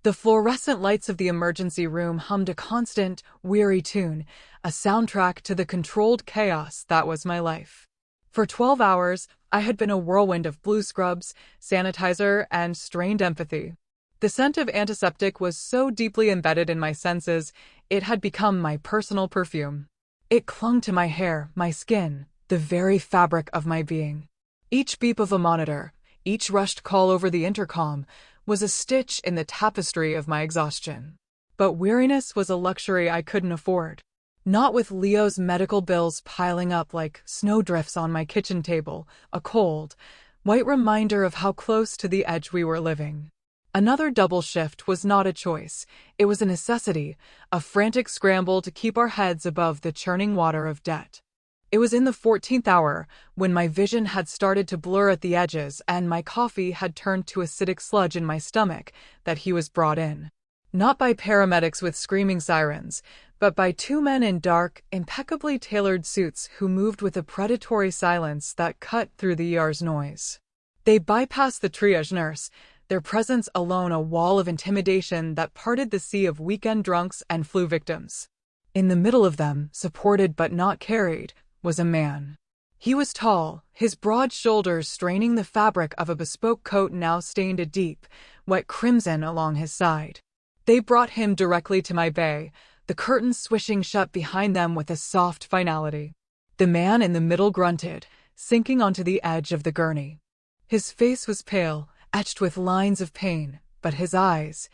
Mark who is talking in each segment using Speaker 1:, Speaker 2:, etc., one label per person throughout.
Speaker 1: The fluorescent lights of the emergency room hummed a constant, weary tune, a soundtrack to the controlled chaos that was my life. For 12 hours, I had been a whirlwind of blue scrubs, sanitizer, and strained empathy. The scent of antiseptic was so deeply embedded in my senses, it had become my personal perfume. It clung to my hair, my skin, the very fabric of my being. Each beep of a monitor, each rushed call over the intercom, was a stitch in the tapestry of my exhaustion. But weariness was a luxury I couldn't afford. Not with Leo's medical bills piling up like snowdrifts on my kitchen table, a cold, white reminder of how close to the edge we were living. Another double shift was not a choice, it was a necessity, a frantic scramble to keep our heads above the churning water of debt. It was in the 14th hour, when my vision had started to blur at the edges and my coffee had turned to acidic sludge in my stomach, that he was brought in. Not by paramedics with screaming sirens, but by two men in dark, impeccably tailored suits who moved with a predatory silence that cut through the ER's noise. They bypassed the triage nurse, their presence alone a wall of intimidation that parted the sea of weekend drunks and flu victims. In the middle of them, supported but not carried, was a man. He was tall, his broad shoulders straining the fabric of a bespoke coat now stained a deep, wet crimson along his side. They brought him directly to my bay, the curtains swishing shut behind them with a soft finality. The man in the middle grunted, sinking onto the edge of the gurney. His face was pale, etched with lines of pain, but his eyes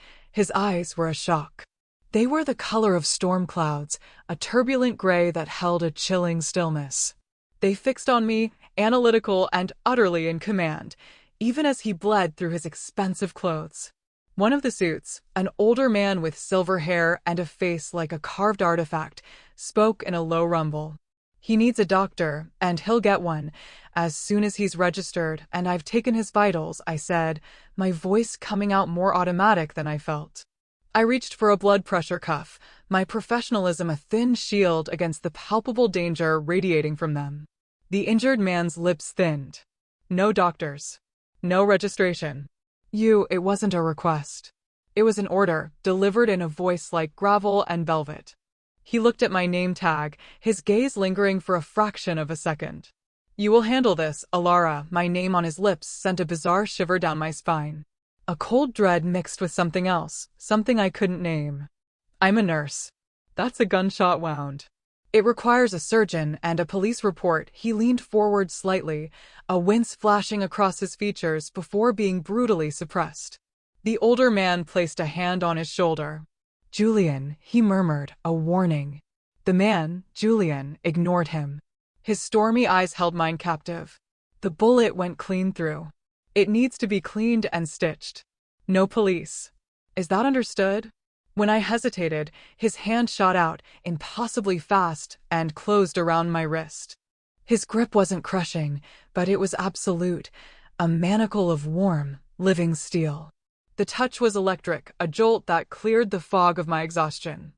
Speaker 1: were a shock. They were the color of storm clouds, a turbulent gray that held a chilling stillness. They fixed on me, analytical and utterly in command, even as he bled through his expensive clothes. One of the suits, an older man with silver hair and a face like a carved artifact, spoke in a low rumble. "He needs a doctor, and he'll get one, as soon as he's registered, and I've taken his vitals," I said, my voice coming out more automatic than I felt. I reached for a blood pressure cuff, my professionalism a thin shield against the palpable danger radiating from them. The injured man's lips thinned. "No doctors. No registration. It wasn't a request. It was an order, delivered in a voice like gravel and velvet." He looked at my name tag, his gaze lingering for a fraction of a second. "You will handle this, Alara." My name on his lips sent a bizarre shiver down my spine. A cold dread mixed with something else, something I couldn't name. "I'm a nurse." "That's a gunshot wound." "It requires a surgeon and a police report." He leaned forward slightly, a wince flashing across his features before being brutally suppressed. The older man placed a hand on his shoulder. "Julian," he murmured, a warning. The man, Julian, ignored him. His stormy eyes held mine captive. The bullet went clean through. "It needs to be cleaned and stitched. No police. Is that understood?" When I hesitated, his hand shot out, impossibly fast, and closed around my wrist. His grip wasn't crushing, but it was absolute, a manacle of warm, living steel. The touch was electric, a jolt that cleared the fog of my exhaustion.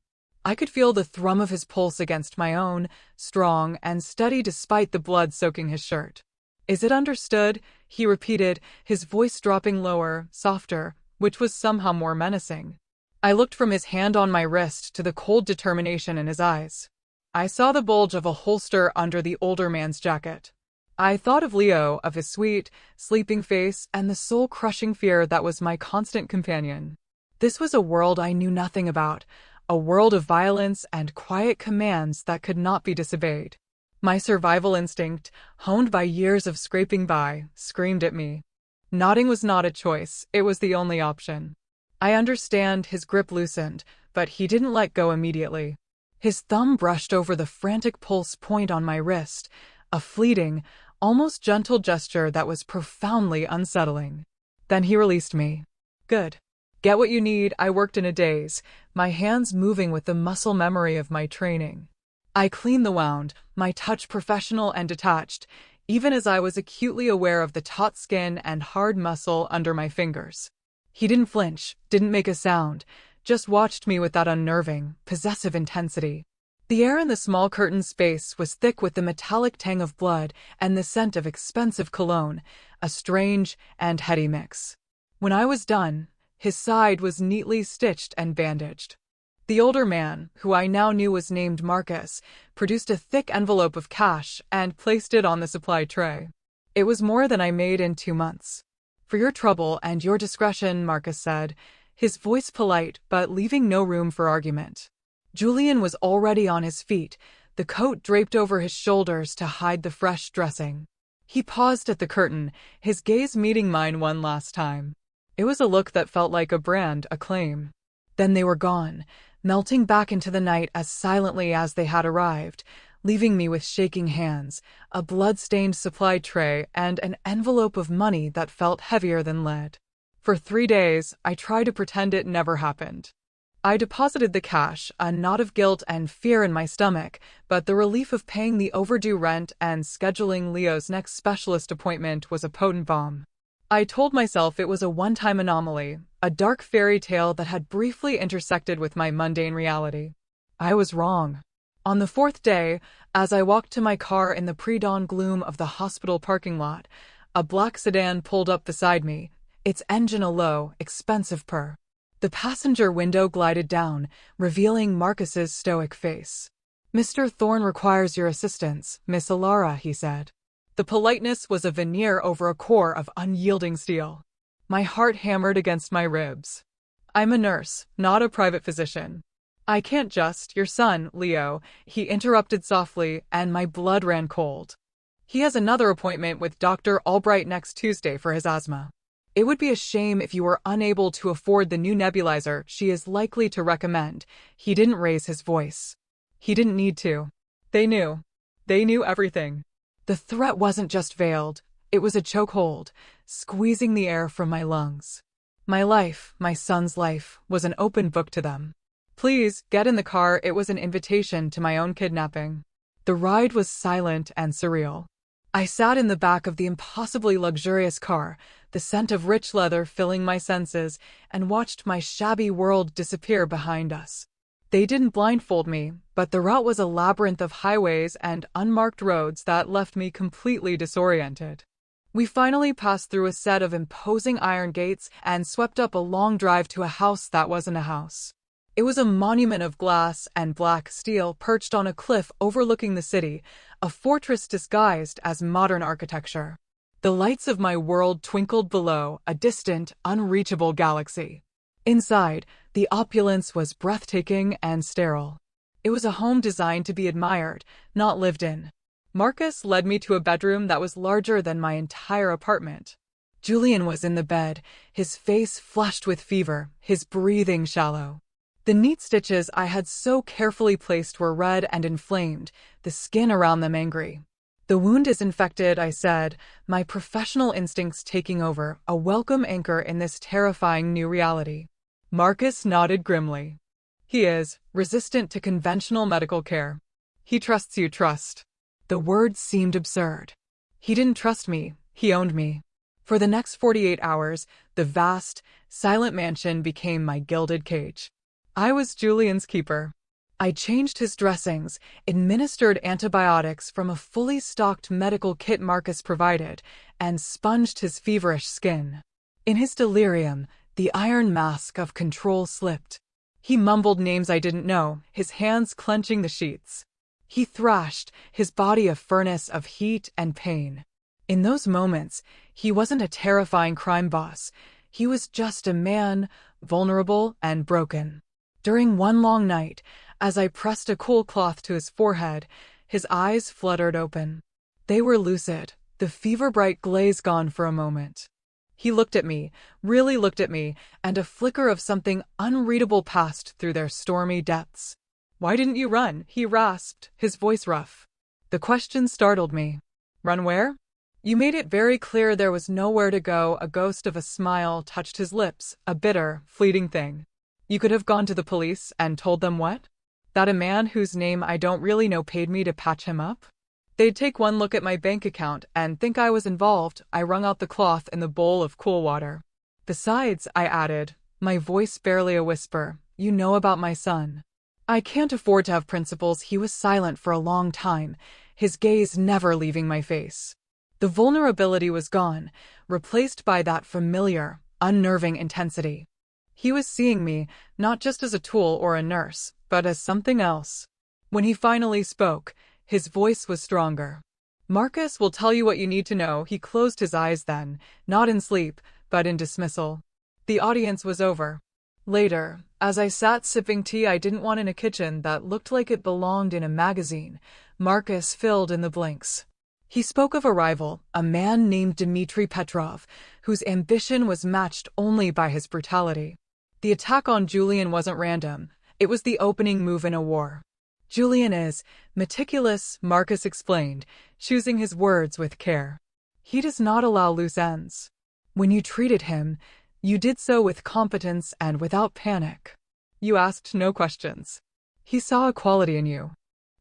Speaker 1: I could feel the thrum of his pulse against my own, strong and steady despite the blood soaking his shirt. "Is it understood?" he repeated, his voice dropping lower, softer, which was somehow more menacing. I looked from his hand on my wrist to the cold determination in his eyes. I saw the bulge of a holster under the older man's jacket. I thought of Leo, of his sweet, sleeping face, and the soul-crushing fear that was my constant companion. This was a world I knew nothing about, a world of violence and quiet commands that could not be disobeyed. My survival instinct, honed by years of scraping by, screamed at me. Nodding was not a choice, it was the only option. I understand. His grip loosened, but he didn't let go immediately. His thumb brushed over the frantic pulse point on my wrist, a fleeting, almost gentle gesture that was profoundly unsettling. Then he released me. "Good. Get what you need." I worked in a daze, my hands moving with the muscle memory of my training. I cleaned the wound, my touch professional and detached, even as I was acutely aware of the taut skin and hard muscle under my fingers. He didn't flinch, didn't make a sound, just watched me with that unnerving, possessive intensity. The air in the small curtained space was thick with the metallic tang of blood and the scent of expensive cologne, a strange and heady mix. When I was done, His side was neatly stitched and bandaged. The older man, who I now knew was named Marcus, produced a thick envelope of cash and placed it on the supply tray. It was more than I made in 2 months. "For your trouble and your discretion," Marcus said, his voice polite but leaving no room for argument. Julian was already on his feet, the coat draped over his shoulders to hide the fresh dressing. He paused at the curtain, his gaze meeting mine one last time. It was a look that felt like a brand, a claim. Then they were gone, melting back into the night as silently as they had arrived, leaving me with shaking hands, a blood-stained supply tray, and an envelope of money that felt heavier than lead. For 3 days, I tried to pretend it never happened. I deposited the cash, a knot of guilt and fear in my stomach, but the relief of paying the overdue rent and scheduling Leo's next specialist appointment was a potent balm. I told myself it was a one-time anomaly, a dark fairy tale that had briefly intersected with my mundane reality. I was wrong. On the 4th day, as I walked to my car in the pre-dawn gloom of the hospital parking lot, a black sedan pulled up beside me, its engine a low, expensive purr. The passenger window glided down, revealing Marcus's stoic face. "Mr. Thorne requires your assistance, Miss Alara," he said. The politeness was a veneer over a core of unyielding steel. My heart hammered against my ribs. "I'm a nurse, not a private physician." "I can't just, your son, Leo," he interrupted softly, and my blood ran cold. "He has another appointment with Dr. Albright next Tuesday for his asthma. It would be a shame if you were unable to afford the new nebulizer she is likely to recommend." He didn't raise his voice. He didn't need to. They knew. They knew everything. The threat wasn't just veiled, it was a chokehold, squeezing the air from my lungs. My life, my son's life, was an open book to them. "Please, get in the car." It was an invitation to my own kidnapping. The ride was silent and surreal. I sat in the back of the impossibly luxurious car, the scent of rich leather filling my senses, and watched my shabby world disappear behind us. They didn't blindfold me, but the route was a labyrinth of highways and unmarked roads that left me completely disoriented. We finally passed through a set of imposing iron gates and swept up a long drive to a house that wasn't a house. It was a monument of glass and black steel perched on a cliff overlooking the city, a fortress disguised as modern architecture. The lights of my world twinkled below, a distant, unreachable galaxy. Inside, the opulence was breathtaking and sterile. It was a home designed to be admired, not lived in. Marcus led me to a bedroom that was larger than my entire apartment. Julian was in the bed, his face flushed with fever, his breathing shallow. The neat stitches I had so carefully placed were red and inflamed, the skin around them angry. "The wound is infected," I said, my professional instincts taking over, a welcome anchor in this terrifying new reality. Marcus nodded grimly. "He is resistant to conventional medical care. He trusts you." Trust. The word seemed absurd. He didn't trust me, he owned me. For the next 48 hours, the vast, silent mansion became my gilded cage. I was Julian's keeper. I changed his dressings, administered antibiotics from a fully stocked medical kit Marcus provided, and sponged his feverish skin. In his delirium, the iron mask of control slipped. He mumbled names I didn't know, his hands clenching the sheets. He thrashed, his body a furnace of heat and pain. In those moments, he wasn't a terrifying crime boss. He was just a man, vulnerable and broken. During one long night, as I pressed a cool cloth to his forehead, his eyes fluttered open. They were lucid, the fever-bright glaze gone for a moment. He looked at me, really looked at me, and a flicker of something unreadable passed through their stormy depths. "Why didn't you run?" he rasped, his voice rough. The question startled me. "Run where?" "You made it very clear there was nowhere to go." A ghost of a smile touched his lips, a bitter, fleeting thing. "You could have gone to the police and told them what? That a man whose name I don't really know paid me to patch him up? They'd take one look at my bank account and think I was involved." I wrung out the cloth in the bowl of cool water. "Besides," I added, my voice barely a whisper, "you know about my son. I can't afford to have principles." He was silent for a long time, his gaze never leaving my face. The vulnerability was gone, replaced by that familiar, unnerving intensity. He was seeing me, not just as a tool or a nurse, but as something else. When he finally spoke, his voice was stronger. Marcus will tell you what you need to know. He closed his eyes then, not in sleep, but in dismissal. The audience was over. Later, as I sat sipping tea I didn't want in a kitchen that looked like it belonged in a magazine, Marcus filled in the blanks. He spoke of a rival, a man named Dmitry Petrov, whose ambition was matched only by his brutality. The attack on Julian wasn't random, it was the opening move in a war. Julian is meticulous, Marcus explained, choosing his words with care. He does not allow loose ends. When you treated him, you did so with competence and without panic. You asked no questions. He saw a quality in you.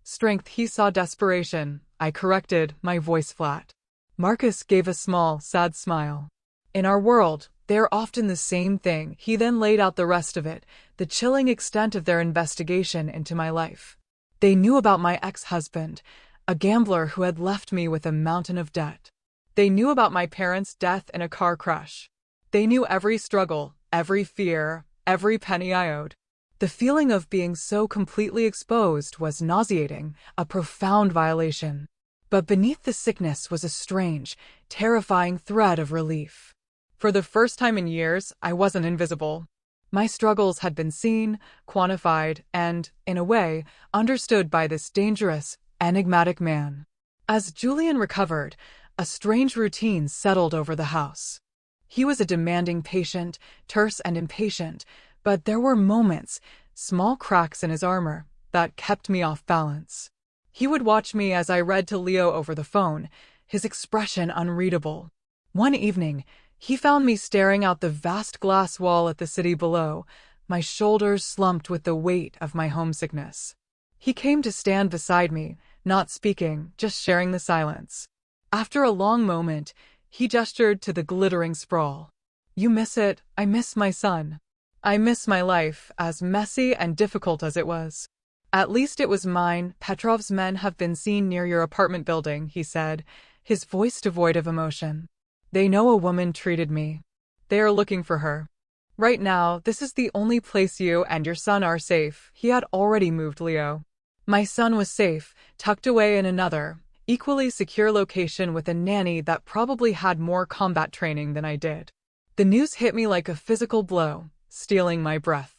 Speaker 1: Strength, he saw desperation. I corrected, my voice flat. Marcus gave a small, sad smile. In our world, they are often the same thing. He then laid out the rest of it, the chilling extent of their investigation into my life. They knew about my ex-husband, a gambler who had left me with a mountain of debt. They knew about my parents' death in a car crash. They knew every struggle, every fear, every penny I owed. The feeling of being so completely exposed was nauseating, a profound violation. But beneath the sickness was a strange, terrifying thread of relief. For the first time in years, I wasn't invisible. My struggles had been seen, quantified, and, in a way, understood by this dangerous, enigmatic man. As Julian recovered, a strange routine settled over the house. He was a demanding patient, terse and impatient, but there were moments, small cracks in his armor, that kept me off balance. He would watch me as I read to Leo over the phone, his expression unreadable. One evening, he found me staring out the vast glass wall at the city below, my shoulders slumped with the weight of my homesickness. He came to stand beside me, not speaking, just sharing the silence. After a long moment, he gestured to the glittering sprawl. You miss it, I miss my son. I miss my life, as messy and difficult as it was. At least it was mine. Petrov's men have been seen near your apartment building, he said, his voice devoid of emotion. They know a woman treated me. They are looking for her. Right now, this is the only place you and your son are safe. He had already moved Leo. My son was safe, tucked away in another, equally secure location with a nanny that probably had more combat training than I did. The news hit me like a physical blow, stealing my breath.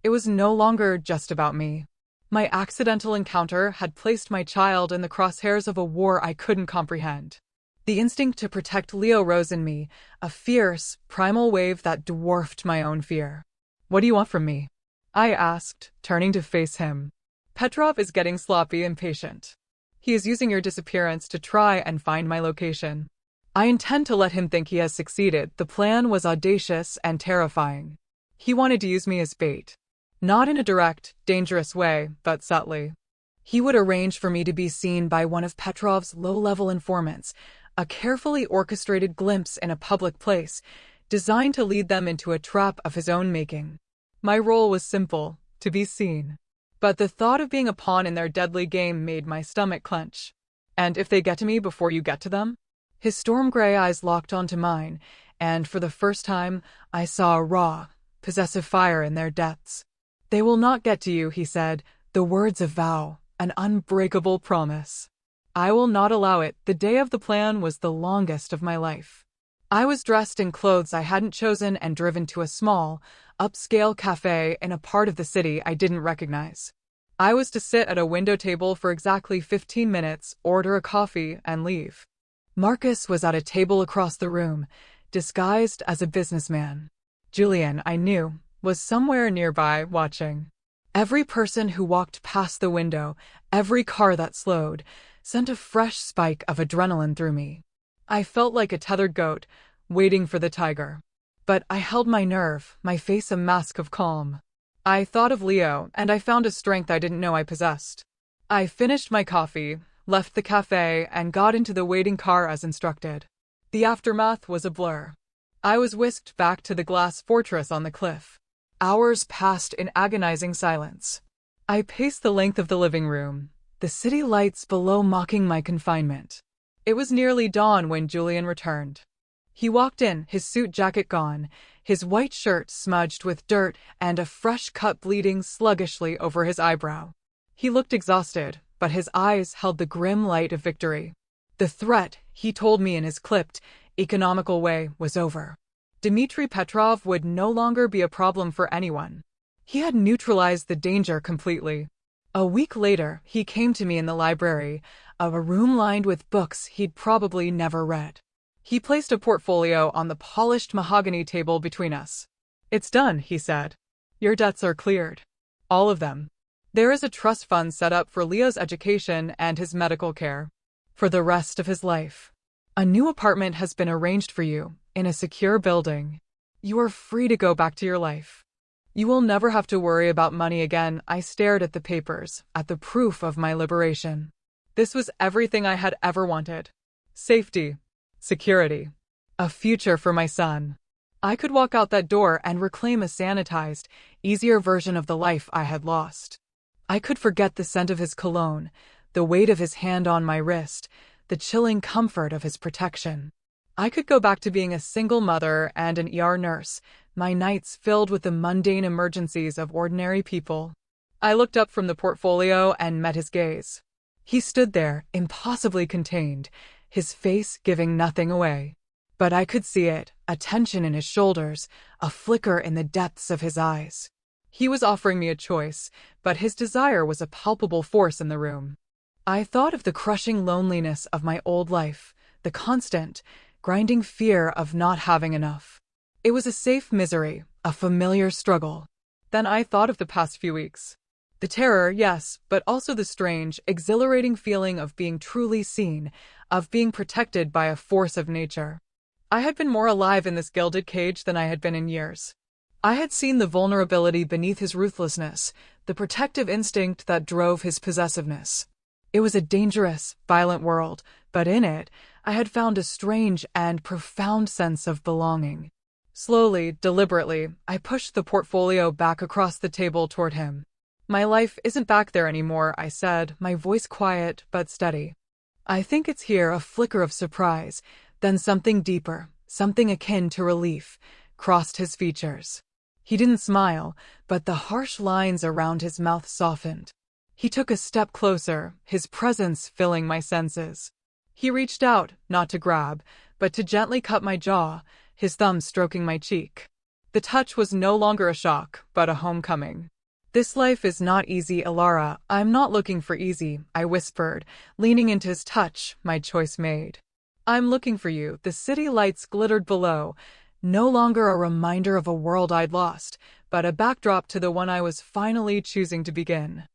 Speaker 1: It was no longer just about me. My accidental encounter had placed my child in the crosshairs of a war I couldn't comprehend. The instinct to protect Leo rose in me, a fierce, primal wave that dwarfed my own fear. What do you want from me? I asked, turning to face him. Petrov is getting sloppy and impatient. He is using your disappearance to try and find my location. I intend to let him think he has succeeded. The plan was audacious and terrifying. He wanted to use me as bait. Not in a direct, dangerous way, but subtly. He would arrange for me to be seen by one of Petrov's low-level informants, a carefully orchestrated glimpse in a public place, designed to lead them into a trap of his own making. My role was simple, to be seen. But the thought of being a pawn in their deadly game made my stomach clench. And if they get to me before you get to them? His storm-gray eyes locked onto mine, and for the first time, I saw a raw, possessive fire in their depths. They will not get to you, he said, the words of vow, an unbreakable promise. I will not allow it. The day of the plan was the longest of my life. I was dressed in clothes I hadn't chosen and driven to a small, upscale cafe in a part of the city I didn't recognize. I was to sit at a window table for exactly 15 minutes, order a coffee, and leave. Marcus was at a table across the room, disguised as a businessman. Julian, I knew, was somewhere nearby, watching. Every person who walked past the window, every car that slowed, sent a fresh spike of adrenaline through me. I felt like a tethered goat, waiting for the tiger. But I held my nerve, my face a mask of calm. I thought of Leo, and I found a strength I didn't know I possessed. I finished my coffee, left the cafe, and got into the waiting car as instructed. The aftermath was a blur. I was whisked back to the glass fortress on the cliff. Hours passed in agonizing silence. I paced the length of the living room, the city lights below mocking my confinement. It was nearly dawn when Julian returned. He walked in, his suit jacket gone, his white shirt smudged with dirt, and a fresh cut bleeding sluggishly over his eyebrow. He looked exhausted, but his eyes held the grim light of victory. The threat, he told me in his clipped, economical way, was over. Dmitry Petrov would no longer be a problem for anyone. He had neutralized the danger completely. A week later, he came to me in the library, a room lined with books he'd probably never read. He placed a portfolio on the polished mahogany table between us. "It's done," he said. "Your debts are cleared. All of them. There is a trust fund set up for Leo's education and his medical care. For the rest of his life. A new apartment has been arranged for you, in a secure building. You are free to go back to your life. You will never have to worry about money again." I stared at the papers, at the proof of my liberation. This was everything I had ever wanted. Safety. Security. A future for my son. I could walk out that door and reclaim a sanitized, easier version of the life I had lost. I could forget the scent of his cologne, the weight of his hand on my wrist, the chilling comfort of his protection. I could go back to being a single mother and an ER nurse, my nights filled with the mundane emergencies of ordinary people. I looked up from the portfolio and met his gaze. He stood there, impossibly contained, his face giving nothing away. But I could see it, a tension in his shoulders, a flicker in the depths of his eyes. He was offering me a choice, but his desire was a palpable force in the room. I thought of the crushing loneliness of my old life, the constant, grinding fear of not having enough. It was a safe misery, a familiar struggle. Then I thought of the past few weeks. The terror, yes, but also the strange, exhilarating feeling of being truly seen, of being protected by a force of nature. I had been more alive in this gilded cage than I had been in years. I had seen the vulnerability beneath his ruthlessness, the protective instinct that drove his possessiveness. It was a dangerous, violent world, but in it, I had found a strange and profound sense of belonging. Slowly, deliberately, I pushed the portfolio back across the table toward him. "My life isn't back there anymore," I said, my voice quiet but steady. "I think it's here." A flicker of surprise, then something deeper, something akin to relief, crossed his features. He didn't smile, but the harsh lines around his mouth softened. He took a step closer, his presence filling my senses. He reached out, not to grab, but to gently cut my jaw, his thumb stroking my cheek. The touch was no longer a shock, but a homecoming. "This life is not easy, Alara. I'm not looking for easy," I whispered, leaning into his touch, my choice made. "I'm looking for you." The city lights glittered below, no longer a reminder of a world I'd lost, but a backdrop to the one I was finally choosing to begin.